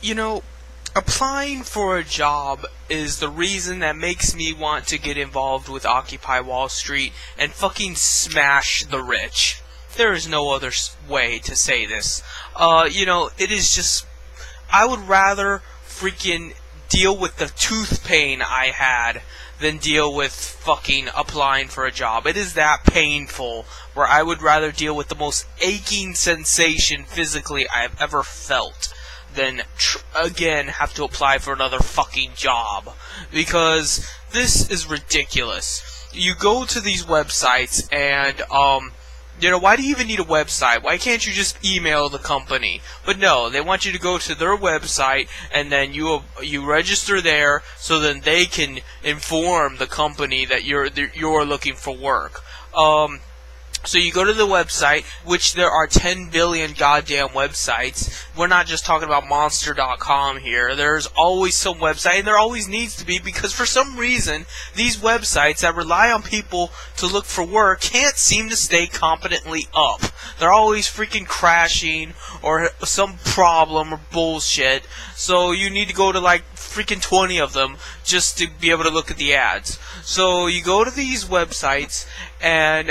You know, applying for a job is the reason that makes me want to get involved with Occupy Wall Street and fucking smash the rich. There is no other way to say this. It is just... I would rather freaking deal with the tooth pain I had than deal with fucking applying for a job. It is that painful, where I would rather deal with the most aching sensation physically I have ever felt than again have to apply for another fucking job, because this is ridiculous. You go to these websites and why do you even need a website? Why can't you just email the company? But no, they want you to go to their website and then you register there, so then they can inform the company that you're looking for work. So you go to the website, which there are 10 billion goddamn websites. We're not just talking about Monster.com here. There's always some website, and there always needs to be, because for some reason, these websites that rely on people to look for work can't seem to stay competently up. They're always freaking crashing, or some problem, or bullshit. So you need to go to like freaking 20 of them just to be able to look at the ads. So you go to these websites, and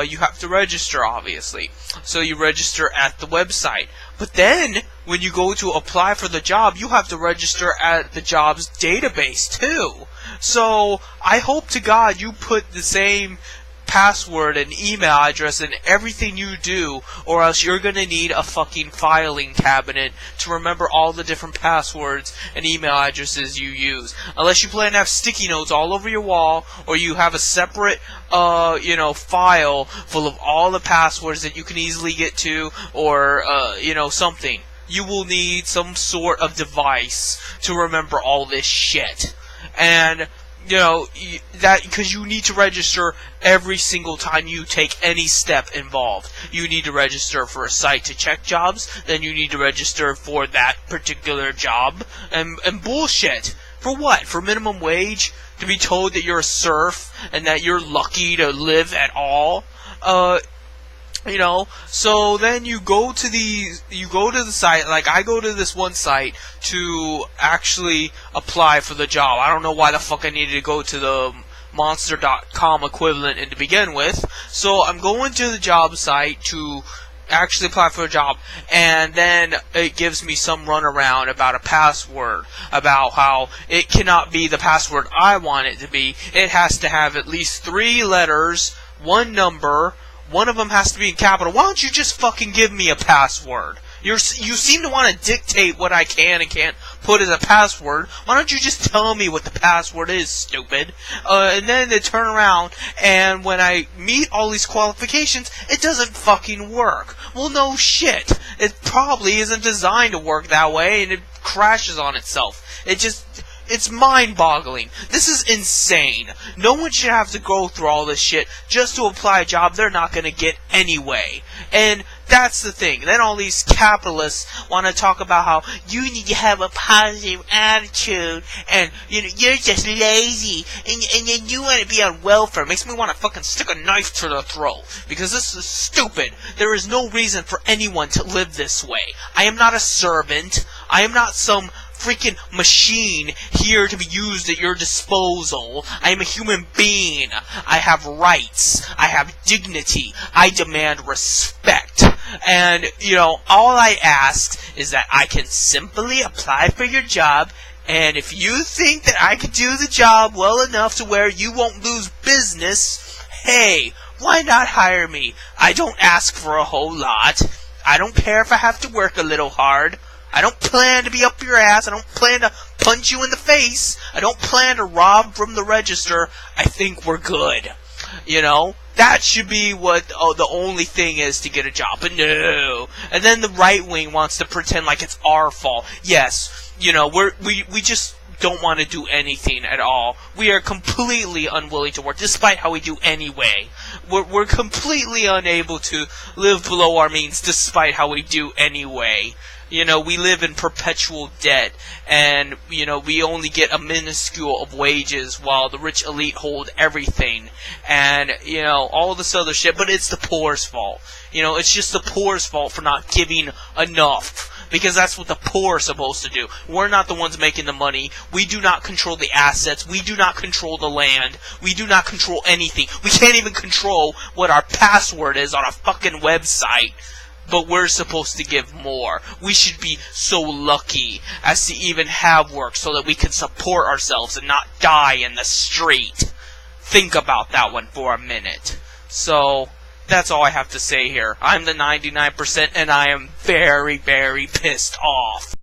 you have to register, obviously. So you register at the website. But then, when you go to apply for the job, you have to register at the job's database, too. So, I hope to God you put the same password and email address in everything you do, or else you're gonna need a fucking filing cabinet to remember all the different passwords and email addresses you use. Unless you plan to have sticky notes all over your wall, or you have a separate file full of all the passwords that you can easily get to, or something. You will need some sort of device to remember all this shit. And that because you need to register every single time you take any step involved. You need to register for a site to check jobs, then you need to register for that particular job, and bullshit. For what? For minimum wage? To be told that you're a serf and that you're lucky to live at all? So then you go to the site, like I go to this one site to actually apply for the job. I don't know why the fuck I needed to go to the Monster.com equivalent to begin with. So I'm going to the job site to actually apply for a job, and then it gives me some runaround about a password, about how it cannot be the password I want it to be. It has to have at least 3 letters, 1 number. One of them has to be in capital. Why don't you just fucking give me a password? You seem to want to dictate what I can and can't put as a password. Why don't you just tell me what the password is, stupid? And then they turn around, and when I meet all these qualifications, it doesn't fucking work. Well, no shit. It probably isn't designed to work that way, and it crashes on itself. It's mind-boggling. This is insane. No one should have to go through all this shit just to apply a job they're not going to get anyway. And that's the thing. Then all these capitalists want to talk about how you need to have a positive attitude, and you're just lazy, and then you want to be on welfare. It makes me want to fucking stick a knife to the throat, because this is stupid. There is no reason for anyone to live this way. I am not a servant. I am not some freaking machine here to be used at your disposal. I am a human being. I have rights. I have dignity. I demand respect. And, all I ask is that I can simply apply for your job, and if you think that I can do the job well enough to where you won't lose business, hey, why not hire me? I don't ask for a whole lot. I don't care if I have to work a little hard. I don't plan to be up your ass. I don't plan to punch you in the face. I don't plan to rob from the register. I think we're good. That should be what the only thing is to get a job. But no. And then the right wing wants to pretend like it's our fault. Yes, we just don't want to do anything at all. We are completely unwilling to work, despite how we do anyway. We're completely unable to live below our means, despite how we do anyway. We live in perpetual debt, and, we only get a minuscule of wages while the rich elite hold everything, and, all this other shit, but it's the poor's fault. It's just the poor's fault for not giving enough. Because that's what the poor are supposed to do. We're not the ones making the money. We do not control the assets. We do not control the land. We do not control anything. We can't even control what our password is on a fucking website. But we're supposed to give more. We should be so lucky as to even have work so that we can support ourselves and not die in the street. Think about that one for a minute. So, that's all I have to say here. I'm the 99% and I am very, very pissed off.